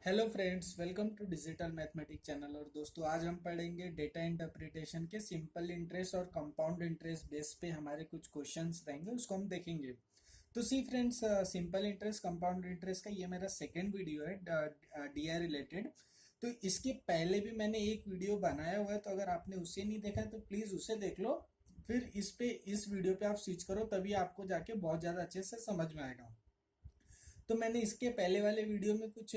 Hello friends, welcome to digital mathematics channel. और दोस्तों, आज हम पढ़ेंगे डेटा इंटरप्रिटेशन के सिंपल इंटरेस्ट और कंपाउंड इंटरेस्ट बेस पे हमारे कुछ क्वेश्चंस रहेंगे, उसको हम देखेंगे। तो see friends, simple interest compound interest का ये मेरा सेकंड वीडियो है डीआई रिलेटेड। तो इसके पहले भी मैंने एक वीडियो बनाया हुआ है, तो अगर आपने उसे नहीं देखा है तो प्लीज़ उसे देख लो। फिर इस वीडियो पे आप स्विच करो, तभी आपको जाके बहुत ज़्यादा अच्छे से समझ में आएगा। तो मैंने इसके पहले वाले वीडियो में कुछ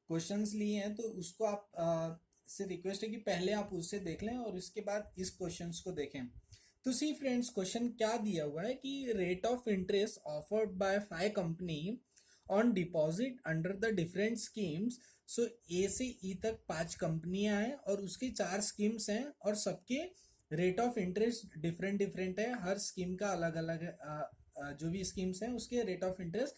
क्वेश्चंस लिए हैं, तो उसको आप से रिक्वेस्ट है कि पहले आप उससे देख लें और इसके बाद इस क्वेश्चंस को देखें। तो सी फ्रेंड्स, क्वेश्चन क्या दिया हुआ है कि rate of interest offered by 5 company on deposit under the different schemes. So A से ई तक 5 कंपनियां हैं और उसकी 4 स्कीम्स हैं, और सबके rate of interest different different है। हर स्कीम का अलग अलग है। जो भी स्कीम्स हैं उसके रेट ऑफ इंटरेस्ट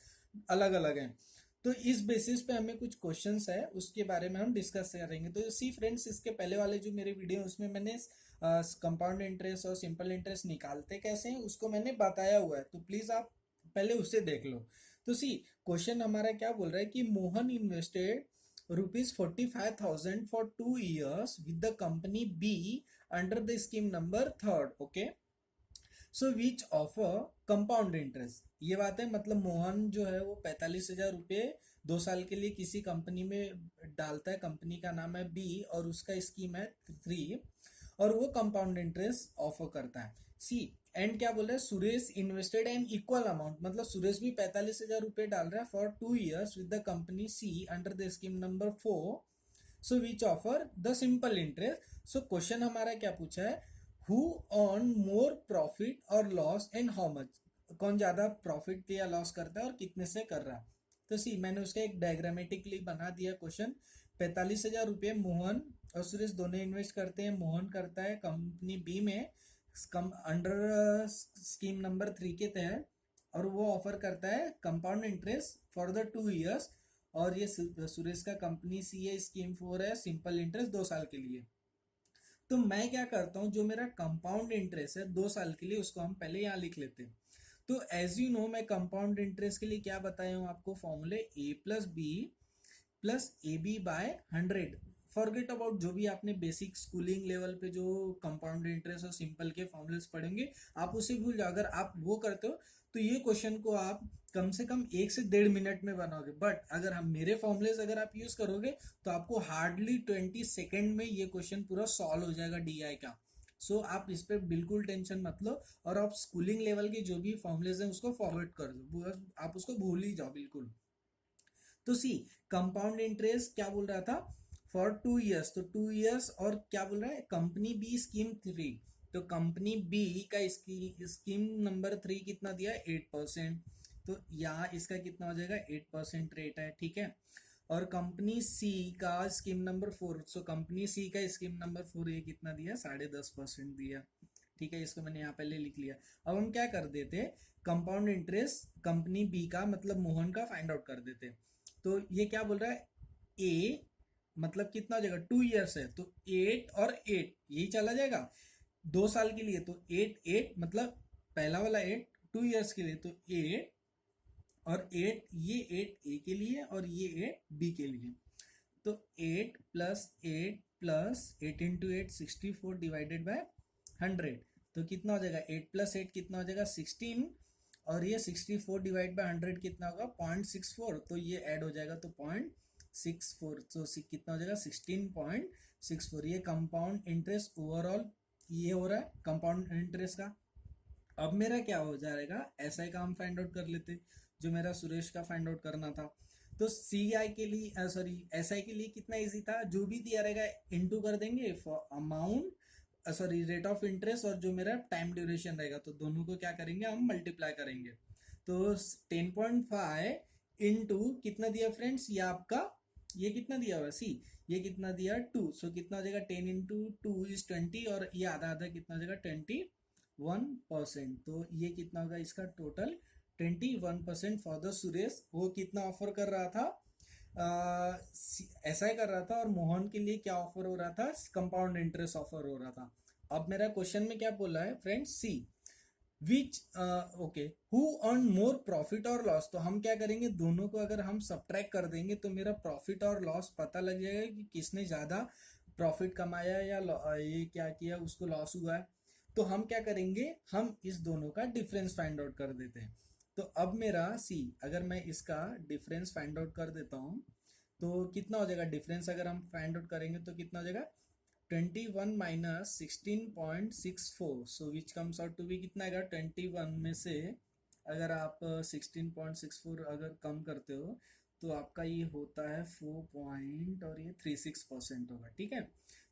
अलग अलग हैं। तो इस बेसिस पे हमें कुछ क्वेश्चंस है, उसके बारे में हम डिस्कस करेंगे। तो सी फ्रेंड्स, इसके पहले वाले जो मेरे वीडियो है उसमें मैंने कंपाउंड इंटरेस्ट और सिंपल इंटरेस्ट निकालते कैसे हैं उसको मैंने बताया हुआ है, तो प्लीज आप पहले उसे देख लो। तो सी, क्वेश्चन हमारा क्या बोल रहा है कि Mohan invested ₹45,000 for 2 years with the company be under the scheme number third. Okay, so which offer compound interest. ये बात है, मतलब मोहन जो है वो 45,000 रुपये 2 साल के लिए किसी कंपनी में डालता है। कंपनी का नाम है बी और उसका स्कीम है 3, और वो कंपाउंड इंटरेस्ट ऑफर करता है। सी, एंड क्या बोल रहा है, Suresh invested an equal amount, मतलब सुरेश भी 45,000 रुपये डाल रहा है for 2 years with the company C under the scheme number 4। So which offer the simple interest. So question हमारा क्या पूछा है, हु ऑन मोर प्रॉफिट और लॉस एंड हाउ मच। कौन ज्यादा प्रॉफिट या लॉस करता है और कितने से कर रहा है। तो सी, मैंने उसका एक डायग्रामेटिकली बना दिया क्वेश्चन। 45,000 रुपये मोहन और सुरेश दोनों इन्वेस्ट करते हैं। मोहन करता है कंपनी बी में कम अंडर स्कीम नंबर 3 के तहत, और वो ऑफर करता है compound interest for the 2 years। और ये सुरेश का कंपनी सी है, स्कीम 4 है, सिंपल इंटरेस्ट 2 साल के लिए। तो मैं क्या करता हूँ, जो मेरा कंपाउंड इंटरेस्ट है 2 साल के लिए उसको हम पहले यहाँ लिख लेते हैं। तो एज यू नो, मैं कंपाउंड इंटरेस्ट के लिए क्या बताया हूँ आपको, फॉर्मूले A+B+AB/100। फॉरगेट अबाउट जो भी आपने बेसिक स्कूलिंग लेवल पे जो कंपाउंड इंटरेस्ट और सिंपल के फॉर्मूलेस पढ़ेंगे, आप उसे भूल जाओ। अगर आप वो करते हो तो ये क्वेश्चन को आप कम से कम 1 से 1.5 मिनट में बनाओगे। बट अगर हम मेरे फॉर्मूलेस अगर आप यूज करोगे तो आपको हार्डली 20 सेकेंड में ये क्वेश्चन पूरा सॉल्व हो जाएगा डीआई का। सो आप इस पे बिल्कुल टेंशन मत लो, और आप स्कूलिंग लेवल के जो भी फॉर्मूलेस हैं उसको फॉरवर्ड कर दो, आप उसको भूल ही जाओ बिल्कुल। तो सी, कंपाउंड इंटरेस्ट क्या बोल रहा था, फॉर 2 years। तो 2 years, और क्या बोल रहा है, कंपनी बी स्कीम 3। तो कंपनी बी का स्कीम नंबर 3 कितना दिया, 8%। तो यहाँ इसका कितना हो जाएगा, 8% रेट है, ठीक है। और कंपनी सी का स्कीम नंबर 4, सो कंपनी सी का स्कीम नंबर 4 ये कितना दिया, 10.5% दिया, ठीक है। इसको मैंने यहाँ पहले लिख लिया। अब हम क्या कर देते, कंपाउंड इंटरेस्ट कंपनी बी का मतलब मोहन का फाइंड आउट कर देते। तो ये क्या बोल रहा है, ए मतलब कितना हो जाएगा, 2 years है तो 8 और 8 यही चला जाएगा 2 साल के लिए। तो 8 8 मतलब पहला वाला 8 2 years के लिए, तो 8 और 8, ये 8 ए के लिए और ये 8 बी के लिए। तो 8+8+8 × 8 64 डिवाइडेड बाय 100। तो कितना हो जाएगा, 8+8 कितना हो जाएगा, 16। और ये 64 डिवाइड बाय 100 कितना होगा, 0.64। तो ये ऐड हो जाएगा तो 0.64। तो कितना हो जाएगा, 16.64। ये कंपाउंड इंटरेस्ट ओवरऑल ये हो रहा है कंपाउंड इंटरेस्ट का। अब मेरा क्या हो जाएगा, एसआई का हम फाइंड आउट कर लेते, जो मेरा सुरेश का फाइंड आउट करना था। तो सी आई के लिए, सॉरी, एस आई के लिए कितना इजी था, जो भी दिया रहेगा इनटू कर देंगे for amount, sorry, rate of interest, और जो मेरा टाइम ड्यूरेशन रहेगा, तो दोनों को क्या करेंगे, हम मल्टीप्लाई करेंगे। तो 10.5 इंटू कितना दिया फ्रेंड्स, ये आपका, ये कितना दिया हुआ, सी, ये कितना दिया 2। सो कितना हो जाएगा, 10 × 2 = 20, और ये आधा आधा कितना हो जाएगा, 21%। तो ये कितना होगा इसका टोटल, 21% फॉर द सुरेश। वो कितना ऑफर कर रहा था, ऐसा ही कर रहा था। और मोहन के लिए क्या ऑफर हो रहा था, कंपाउंड इंटरेस्ट ऑफर हो रहा था। अब मेरा क्वेश्चन में क्या बोला है friends, C, which okay who earn more profit और लॉस। तो हम क्या करेंगे, दोनों को अगर हम सब्ट्रैक्ट कर देंगे तो मेरा प्रॉफिट और लॉस पता लग जाएगा कि किसने ज्यादा प्रॉफिट कमाया या ये क्या किया उसको लॉस हुआ है। तो हम क्या करेंगे, हम इस दोनों का डिफरेंस फाइंड आउट कर देते हैं। तो अब मेरा सी, अगर मैं इसका डिफरेंस फाइंड आउट कर देता हूँ तो कितना हो जाएगा, डिफरेंस अगर हम फाइंड आउट करेंगे तो कितना हो जाएगा 21 minus 16.64, so which comes out to be कितना आएगा 21 में से अगर आप 16.64 अगर कम करते हो तो आपका ये होता है 4 पॉइंट और ये 36% होगा। ठीक है,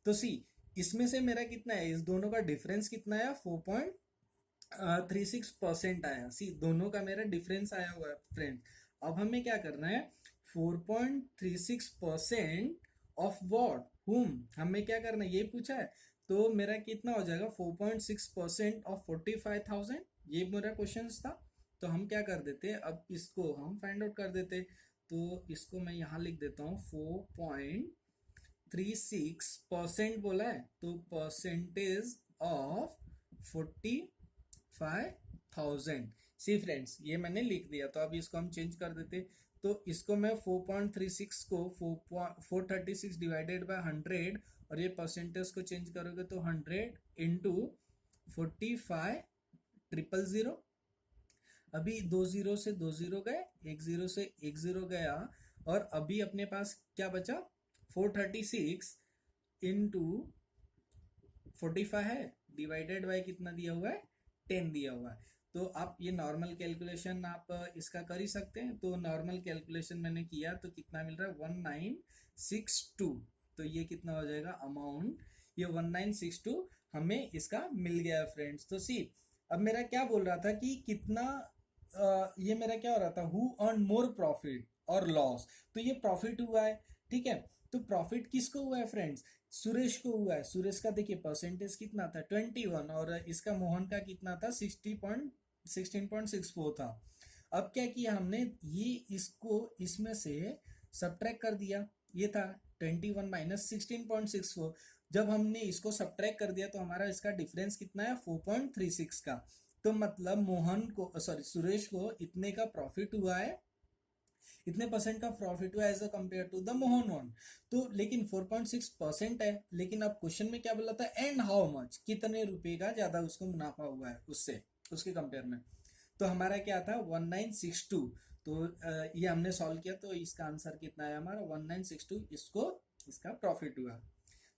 तो सी इसमें से मेरा कितना है, इस दोनों का डिफरेंस कितना आया 4.36% आया। सी दोनों का मेरा डिफरेंस आया हुआ है फ्रेंड। अब हमें क्या करना है, 4.36% ऑफ वॉट हुम, हमें क्या करना है ये पूछा है। तो मेरा कितना हो जाएगा 4.6% ऑफ 45,000, ये मेरा क्वेश्चन था। तो हम क्या कर देते, अब इसको हम फाइंड आउट कर देते। तो इसको मैं यहाँ लिख देता हूँ 4.36% बोला है, तो परसेंटेज ऑफ 45,000। सी फ्रेंड्स ये मैंने लिख दिया, तो अब इसको हम चेंज कर देते। तो इसको मैं 4.36 को 436 डिवाइडेड बाय 100 और ये परसेंटेज को चेंज करोगे तो 100 इंटू 45,000। अभी 2 जीरो से 2 जीरो गए, 1 जीरो से 1 जीरो गया, और अभी अपने पास क्या बचा 436 इंटू 45 है, डिवाइडेड बाय कितना दिया हुआ है 10 दिया हुआ है। तो आप ये नॉर्मल कैलकुलेशन आप इसका कर ही सकते हैं। तो नॉर्मल कैलकुलेशन मैंने किया तो कितना मिल रहा है 1962। तो ये कितना हो जाएगा अमाउंट, ये 1962 हमें इसका मिल गया फ्रेंड्स। तो सी अब मेरा क्या बोल रहा था कि कितना ये मेरा क्या हो रहा था, हु अर्न मोर प्रॉफिट और लॉस। तो ये प्रॉफिट हुआ है, ठीक है। तो प्रॉफिट किसको हुआ है फ्रेंड्स, सुरेश को हुआ है। सुरेश का देखिए परसेंटेज कितना था 21 और इसका मोहन का कितना था 16.64 था। अब क्या किया हमने, ये इसको इसमें से सब्ट्रैक्ट कर दिया, ये था 21 माइनस 16.64। जब हमने इसको सब्ट्रैक्ट कर दिया तो हमारा इसका डिफरेंस कितना है 4.36 का। तो मतलब मोहन को सॉरी सुरेश को इतने का प्रॉफिट हुआ है, इतने परसेंट का प्रॉफिट हुआ as a compare to the Mohan one. तो लेकिन 4.6% है, लेकिन अब क्वेश्चन में क्या बोला था एंड हाउ मच, कितने रुपए का ज्यादा उसको मुनाफा हुआ है उससे, उसके कंपेयर में। तो हमारा क्या था 1962। तो ये हमने सॉल्व किया तो इसका आंसर कितना है हमारा 1962, इसको इसका प्रॉफिट हुआ।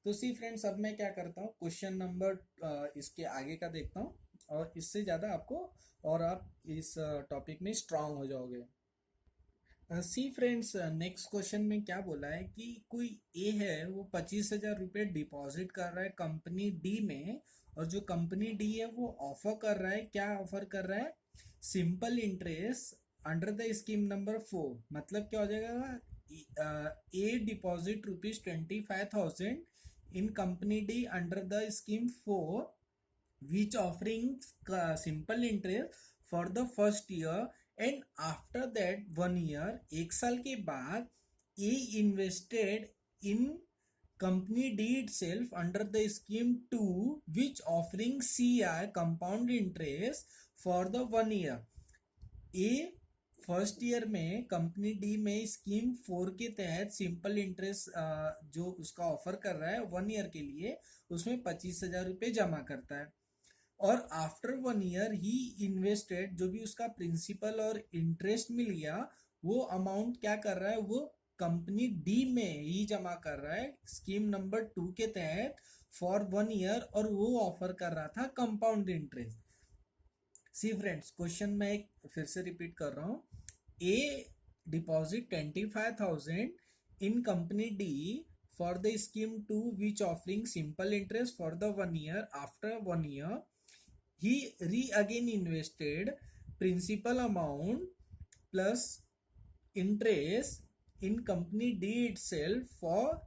तो सी फ्रेंड्स अब मैं क्या करता हूँ क्वेश्चन नंबर इसके आगे का देखता हूँ, और इससे ज़्यादा आपको और आप इस टॉपिक में स्ट्रांग हो जाओगे। सी फ्रेंड्स नेक्स्ट क्वेश्चन में क्या बोला है कि कोई ए है वो 25,000 रुपये डिपॉजिट कर रहा है कंपनी डी में, और जो कंपनी डी है वो ऑफर कर रहा है, क्या ऑफर कर रहा है, simple interest under the scheme number 4। मतलब क्या हो जाएगा, ए deposit ₹25,000 in company D under the scheme 4 which offering simple interest for the first year, and after that 1 year, एक साल के बाद A invested in company D itself under the scheme 2 which offering CI compound interest for the 1 year। A first year में company D में scheme 4 के तहत simple interest जो उसका ऑफर कर रहा है 1 ईयर के लिए, उसमें 25,000 रुपये जमा करता है। और आफ्टर 1 ईयर ही इन्वेस्टेड, जो भी उसका प्रिंसिपल और इंटरेस्ट मिल गया वो अमाउंट क्या कर रहा है, वो कंपनी डी में ही जमा कर रहा है स्कीम नंबर 2 के तहत फॉर 1 ईयर, और वो ऑफर कर रहा था कंपाउंड इंटरेस्ट। सी फ्रेंड्स क्वेश्चन मैं एक फिर से रिपीट कर रहा हूँ, ए deposit 25,000 in company D for the scheme 2 which offering simple interest for the 1 year. After 1 year he again invested principal amount plus interest in company D itself for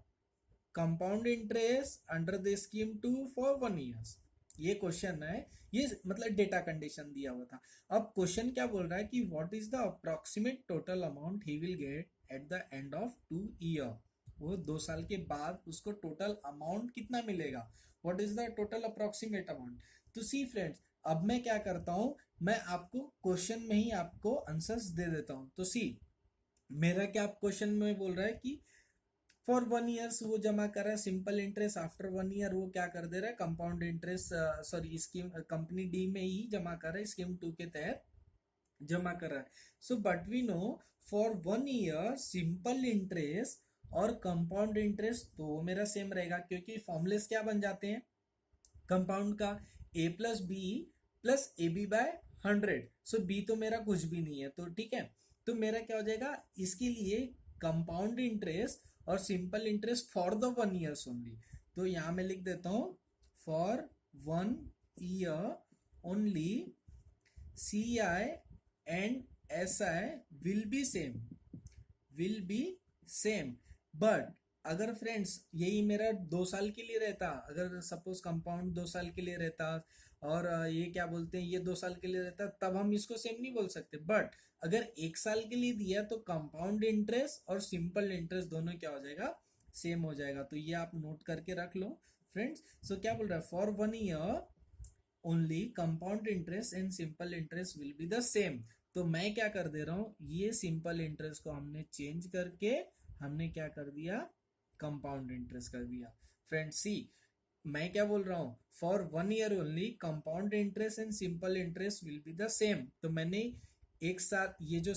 compound interest under the scheme 2 for 1 years। ये question है, ये मतलब data condition दिया हुआ था। अब question क्या बोल रहा है कि what is the approximate total amount he will get at the end of 2 year. वो 2 साल के बाद उसको टोटल अमाउंट कितना मिलेगा, what is the total approximate amount. तो सी फ्रेंड्स अब मैं क्या करता हूँ, मैं आपको क्वेश्चन में ही आपको आंसर्स दे देता हूँ। तो सी, मेरा क्या क्वेश्चन में बोल रहा है कि फॉर 1 ईयर्स वो जमा कर रहा है सिंपल इंटरेस्ट, आफ्टर 1 ईयर वो क्या कर दे रहा है compound interest, sorry scheme company D में ही जमा कर रहा है, स्कीम 2 के तहत जमा कर रहा है। So but we know for 1 year simple interest और कंपाउंड इंटरेस्ट तो मेरा सेम रहेगा, क्योंकि फॉर्मूलेस क्या बन जाते हैं कंपाउंड का, A plus B plus A B by 100। So B तो मेरा कुछ भी नहीं है, तो ठीक है। तो मेरा क्या हो जाएगा इसके लिए, कंपाउंड इंटरेस्ट और simple interest for the 1 years only. तो यहां मैं लिख देता हूं for 1 year only C I and S I will be same, will be same. But अगर फ्रेंड्स यही मेरा 2 साल के लिए रहता, अगर सपोज कंपाउंड 2 साल के लिए रहता और ये क्या बोलते हैं ये 2 साल के लिए रहता, तब हम इसको सेम नहीं बोल सकते। बट अगर 1 साल के लिए दिया तो कंपाउंड इंटरेस्ट और सिंपल इंटरेस्ट दोनों क्या हो जाएगा, सेम हो जाएगा। तो ये आप नोट करके रख लो फ्रेंड्स। सो क्या बोल रहा है, for 1 year only compound interest and simple interest will be the same. तो मैं क्या कर दे रहा हूं, ये सिंपल इंटरेस्ट को हमने चेंज करके हमने क्या कर दिया, कंपाउंड इंटरेस्ट कर दिया। फ्रेंड्स सी, मैं क्या बोल रहा हूं, for 1 year only compound interest and simple interest will be the same. तो मैंने एक साथ ये जो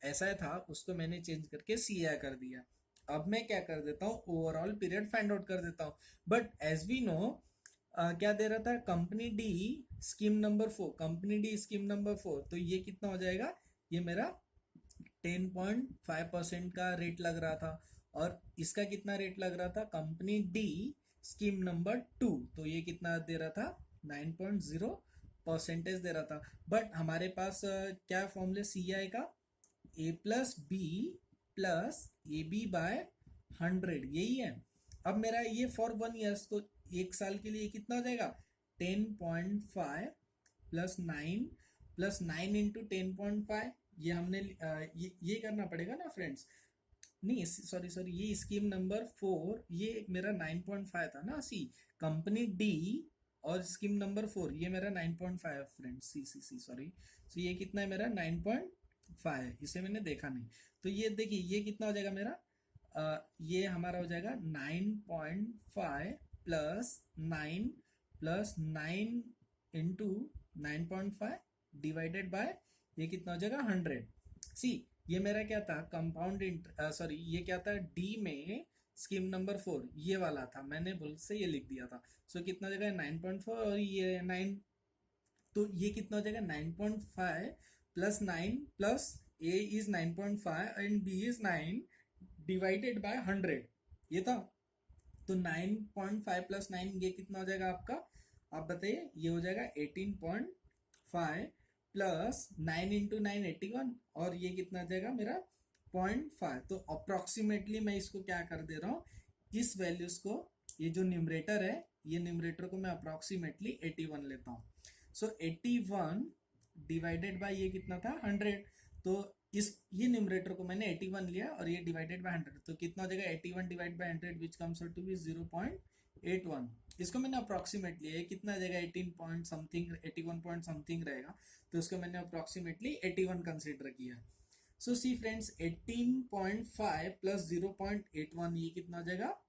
ऐसा था उसको मैंने चेंज करके सी आई कर दिया। अब मैं क्या कर देता हूँ, ओवरऑल पीरियड फाइंड आउट कर देता हूँ। बट एज वी नो क्या दे रहा था, company D scheme number 4, company D scheme number 4, तो ये कितना हो जाएगा, ये मेरा 10.5% का रेट लग रहा था। और इसका कितना रेट लग रहा था, कंपनी डी स्कीम नंबर 2, तो ये कितना दे रहा था 9.0 परसेंटेज दे रहा था। बट हमारे पास क्या फॉर्मूले सी आई का, A plus B plus A B by 100, यही है। अब मेरा ये फॉर 1 ईयर्स, तो 1 साल के लिए कितना हो जाएगा 10.5 प्लस 9 इंटू 10.5, ये हमने ये करना पड़ेगा ना फ्रेंड्स, नहीं सॉरी सॉरी, ये स्कीम नंबर 4 ये मेरा 9.5 था ना सी, कंपनी डी और स्कीम नंबर 4 ये मेरा 9.5 फ्रेंड्स, सी सी सी सॉरी। तो ये कितना है मेरा 9.5, इसे मैंने देखा नहीं। तो ये देखिए ये कितना हो जाएगा मेरा, ये हमारा हो जाएगा 9.5 प्लस 9 इंटू 9.5 डिवाइडेड बाय ये कितना हो जाएगा 100। सी, ये मेरा क्या था कंपाउंड सॉरी ये क्या था डी में स्कीम नंबर 4 ये वाला था, मैंने भूल से ये लिख दिया था। सो कितना हो जाएगा 9.4 और ये 9, तो ये कितना हो जाएगा 9.5 plus 9 plus A is 9.5 and B is 9 divided by 100, ये था। तो 9.5 प्लस 9 ये कितना हो जाएगा आपका, आप बताइए, ये हो जाएगा 18.5 प्लस 9 इंटू 9 81, और ये कितना आ जाएगा मेरा 0.5। तो अप्रोक्सीमेटली मैं इसको क्या कर दे रहा हूँ, इस वैल्यूज को, ये जो न्यूमरेटर है ये न्यूमरेटर को मैं अप्रोक्सीमेटली 81 लेता हूँ। सो 81 डिवाइडेड बाय ये कितना था 100, तो इस ये न्यूमरेटर को मैंने 81 लिया और ये डिवाइडेड बाय 100, तो कितना हो जाएगा 81 divide by 100 which comes out to be 0.81। इसको मैंने अप्रोक्सीमेट लिया, कितना आ जाएगा 18 पॉइंट समथिंग, 81 पॉइंट समथिंग रहेगा, तो इसको मैंने अप्रोक्सीमेटली 81 कंसीडर किया। सो सी फ्रेंड्स 18.5 प्लस 0.81 ये कितना हो जाएगा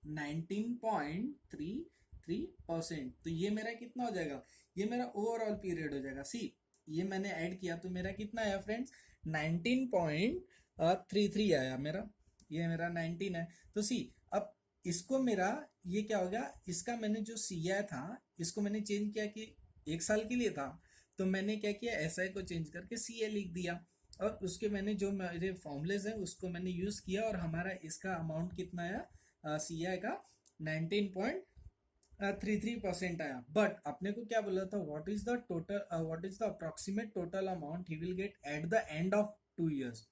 19.33%। तो ये मेरा कितना हो जाएगा, ये मेरा ओवरऑल पीरियड हो जाएगा। सी, ये मैंने ऐड किया तो मेरा कितना आया फ्रेंड्स 19.33 आया मेरा, ये मेरा 19 है। तो सी, अब इसको मेरा ये क्या हो गया, इसका मैंने जो सीआ था इसको मैंने चेंज किया कि 1 साल के लिए था, तो मैंने क्या किया एसआई को चेंज करके सीए लिख दिया, और उसके मैंने जो मेरे फॉर्मूलेज हैं उसको मैंने यूज किया, और हमारा इसका अमाउंट कितना आया सीआई का 19.33% आया। बट अपने को क्या बोला था, what is the total, what is the approximate total amount he will get at the end of 2 years,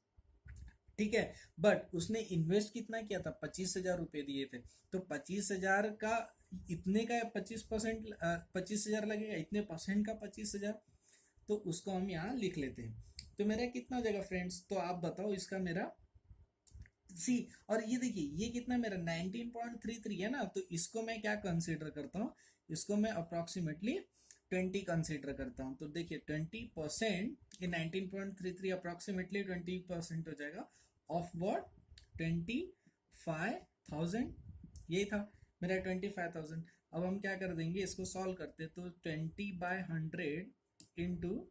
ठीक है। बट उसने इन्वेस्ट कितना किया था 25,000 रुपए दिए थे, तो 25,000 का इतने का 25%, 25,000 लगेगा, इतने परसेंट का 25,000, तो उसको हम यहाँ लिख लेते हैं। तो मेरा कितना हो जाएगा फ्रेंड्स, तो आप बताओ इसका मेरा सी, और ये देखिए ये कितना मेरा 19.33 है ना, तो इसको मैं क्या कंसीडर करता हूँ, इसको मैं अप्रोक्सीमेटली 20 कंसिडर करता हूँ, तो देखिए 20% ये 19.33 अप्रोक्सीमेटली 20% हो जाएगा ऑफ व्हाट 25,000, यही था मेरा 25,000। अब हम क्या कर देंगे, इसको सॉल्व करते, तो 20/100 इंटू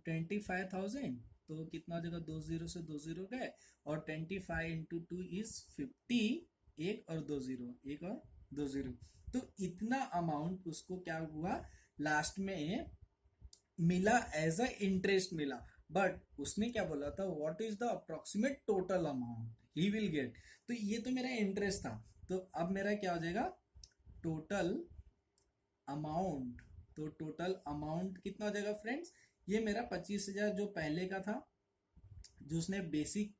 25,000, तो कितना हो जाएगा, 2 जीरो से 2 जीरो गए, और 25 इंटू 2 इज 50, एक और 2 जीरो, एक और 2 जीरो, तो इतना अमाउंट उसको क्या हुआ लास्ट में मिला, एज अ इंटरेस्ट मिला। बट उसने क्या बोला था, what is the approximate total amount he will get, तो ये तो मेरा इंटरेस्ट था। तो अब मेरा क्या हो जाएगा, टोटल अमाउंट, तो टोटल अमाउंट कितना हो जाएगा फ्रेंड्स, ये मेरा 25,000 जो पहले का था, जो उसने बेसिक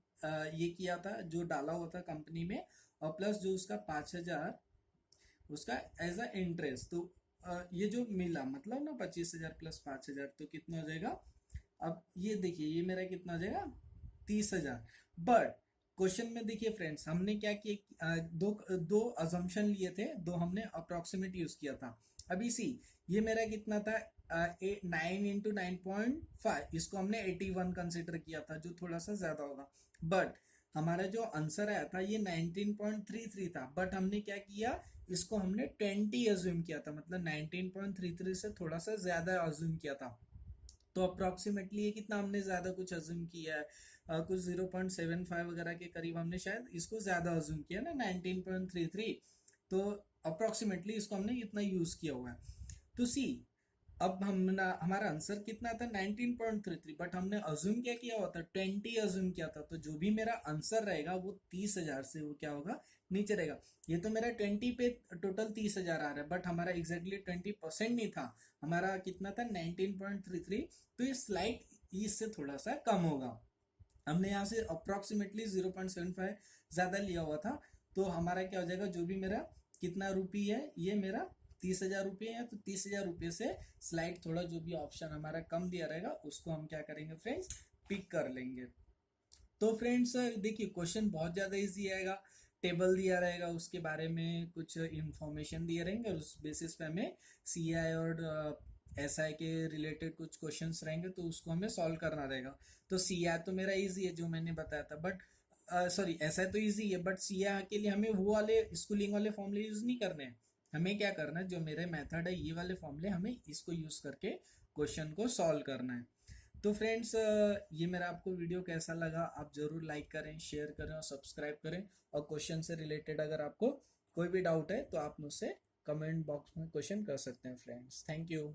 ये किया था, जो डाला हुआ था कंपनी में, और प्लस जो उसका 5,000 उसका एज अ इंटरेस्ट, तो ये जो मिला मतलब ना 25,000 प्लस 5,000, तो कितना हो जाएगा। अब ये देखिए ये मेरा कितना हो जाएगा, 30,000। बट क्वेश्चन में देखिए फ्रेंड्स, हमने क्या किया, दो दो अजम्पशन लिए थे, दो हमने अप्रोक्सीमेट यूज किया था। अभी सी, ये मेरा कितना था, 9 इंटू 9.5, इसको हमने 81 कंसिडर किया था, जो थोड़ा सा ज्यादा होगा। बट हमारा जो आंसर आया था ये 19.33 था, बट हमने क्या किया, इसको हमने 20 अज्यूम किया था, मतलब 19.33 से थोड़ा सा ज्यादा अज्यूम किया था। तो अप्रोक्सीमेटली ये कितना हमने ज्यादा कुछ अज्यूम किया है, कुछ 0.75 वगैरह के करीब हमने शायद इसको ज्यादा अज्यूम किया ना 19.33, तो अप्रोक्सीमेटली इसको हमने इतना यूज किया हुआ है। तो सी, अब हमारा आंसर कितना था 19.33, बट हमने अज्यूम क्या किया हुआ था, 20 अज्यूम किया था, तो जो भी मेरा आंसर रहेगा वो 30,000 से वो क्या होगा, नीचे रहेगा। ये तो मेरा 20 पे टोटल 30,000 आ रहा है, बट हमारा एग्जैक्टली 20% नहीं था, हमारा कितना था 19.33, तो ये स्लाइट इससे थोड़ा सा कम होगा। हमने यहाँ से अप्रोक्सीमेटली 0.75 ज्यादा लिया हुआ था, तो हमारा क्या हो जाएगा, जो भी मेरा कितना रुपये है, ये मेरा 30,000 रुपये है, तो 30,000 रुपये से स्लाइड थोड़ा जो भी ऑप्शन हमारा कम दिया रहेगा उसको हम क्या करेंगे फ्रेंड्स, पिक कर लेंगे। तो फ्रेंड्स देखिए क्वेश्चन बहुत ज़्यादा इजी आएगा, टेबल दिया रहेगा, उसके बारे में कुछ इंफॉर्मेशन दिए रहेंगे, और उस बेसिस पे हमें सीआई और एसआई के रिलेटेड कुछ क्वेश्चंस रहेंगे, तो उसको हमें सॉल्व करना रहेगा। तो सीआई तो मेरा इजी है जो मैंने बताया था, बट सॉरी एसआई तो इजी है, बट सीआई के लिए हमें वो वाले स्कूलिंग वाले फॉर्मूले यूज नहीं करने हैं, हमें क्या करना है, जो मेरे मेथड है ये वाले फॉर्मूले, हमें इसको यूज करके क्वेश्चन को सॉल्व करना है। तो फ्रेंड्स ये मेरा आपको वीडियो कैसा लगा, आप जरूर लाइक करें, शेयर करें और सब्सक्राइब करें, और क्वेश्चन से रिलेटेड अगर आपको कोई भी डाउट है तो आप मुझसे कमेंट बॉक्स में क्वेश्चन कर सकते हैं फ्रेंड्स। Thank you.